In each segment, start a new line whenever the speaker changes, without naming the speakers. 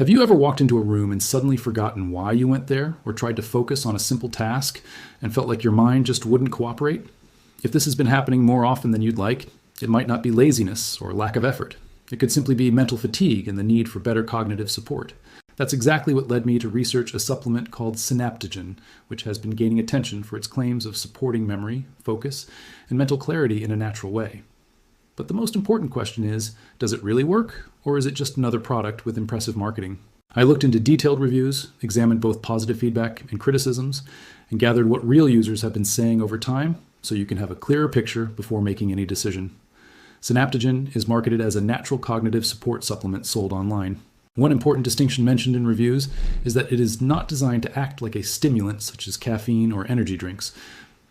Have you ever walked into a room and suddenly forgotten why you went there, or tried to focus on a simple task and felt like your mind just wouldn't cooperate? If this has been happening more often than you'd like, it might not be laziness or lack of effort. It could simply be mental fatigue and the need for better cognitive support. That's exactly what led me to research a supplement called Synaptigen, which has been gaining attention for its claims of supporting memory, focus, and mental clarity in a natural way. But the most important question is, does it really work, or is it just another product with impressive marketing? I looked into detailed reviews, examined both positive feedback and criticisms, and gathered what real users have been saying over time, so you can have a clearer picture before making any decision. Synaptigen is marketed as a natural cognitive support supplement sold online. One important distinction mentioned in reviews is that it is not designed to act like a stimulant such as caffeine or energy drinks.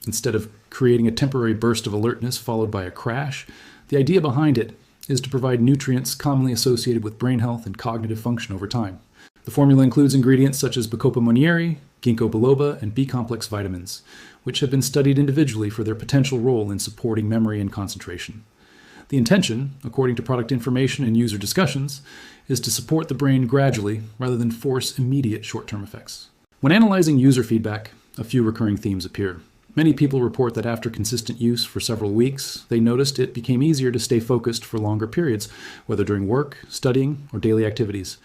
Instead of creating a temporary burst of alertness followed by a crash, the idea behind it is to provide nutrients commonly associated with brain health and cognitive function over time. The formula includes ingredients such as Bacopa Monnieri, Ginkgo Biloba, and B-complex vitamins, which have been studied individually for their potential role in supporting memory and concentration. The intention, according to product information and user discussions, is to support the brain gradually rather than force immediate short-term effects. When analyzing user feedback, a few recurring themes appear. Many people report that after consistent use for several weeks, they noticed it became easier to stay focused for longer periods, whether during work, studying, or daily activities.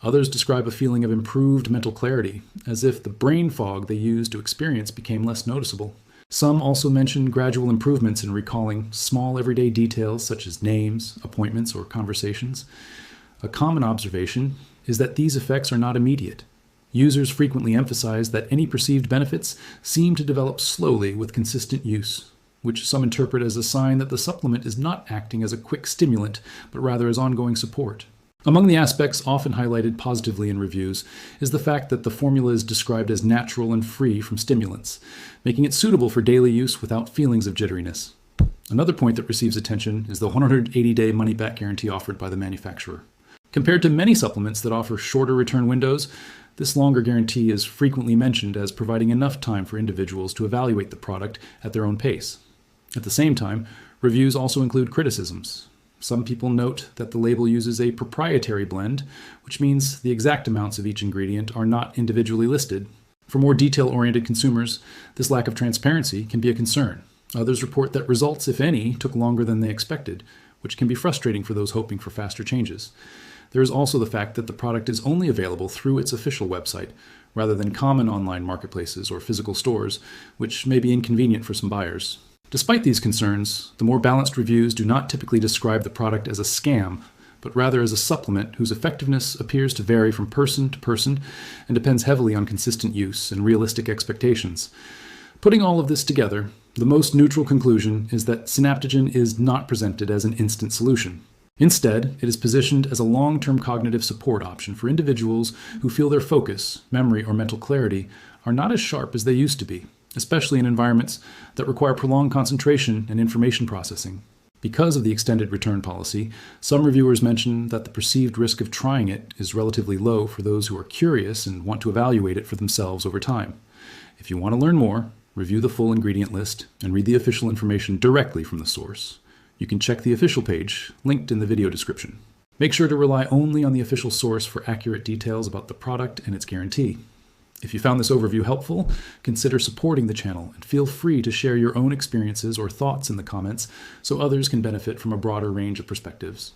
Others describe a feeling of improved mental clarity, as if the brain fog they used to experience became less noticeable. Some also mention gradual improvements in recalling small everyday details such as names, appointments, or conversations. A common observation is that these effects are not immediate. Users frequently emphasize that any perceived benefits seem to develop slowly with consistent use, which some interpret as a sign that the supplement is not acting as a quick stimulant, but rather as ongoing support. Among the aspects often highlighted positively in reviews is the fact that the formula is described as natural and free from stimulants, making it suitable for daily use without feelings of jitteriness. Another point that receives attention is the 180-day money-back guarantee offered by the manufacturer. Compared to many supplements that offer shorter return windows, this longer guarantee is frequently mentioned as providing enough time for individuals to evaluate the product at their own pace. At the same time, reviews also include criticisms. Some people note that the label uses a proprietary blend, which means the exact amounts of each ingredient are not individually listed. For more detail-oriented consumers, this lack of transparency can be a concern. Others report that results, if any, took longer than they expected, which can be frustrating for those hoping for faster changes. There is also the fact that the product is only available through its official website, rather than common online marketplaces or physical stores, which may be inconvenient for some buyers. Despite these concerns, the more balanced reviews do not typically describe the product as a scam, but rather as a supplement whose effectiveness appears to vary from person to person and depends heavily on consistent use and realistic expectations. Putting all of this together, the most neutral conclusion is that Synaptigen is not presented as an instant solution. Instead, it is positioned as a long-term cognitive support option for individuals who feel their focus, memory, or mental clarity are not as sharp as they used to be, especially in environments that require prolonged concentration and information processing. Because of the extended return policy, some reviewers mention that the perceived risk of trying it is relatively low for those who are curious and want to evaluate it for themselves over time. If you want to learn more, review the full ingredient list and read the official information directly from the source. You can check the official page, linked in the video description. Make sure to rely only on the official source for accurate details about the product and its guarantee. If you found this overview helpful, consider supporting the channel and feel free to share your own experiences or thoughts in the comments so others can benefit from a broader range of perspectives.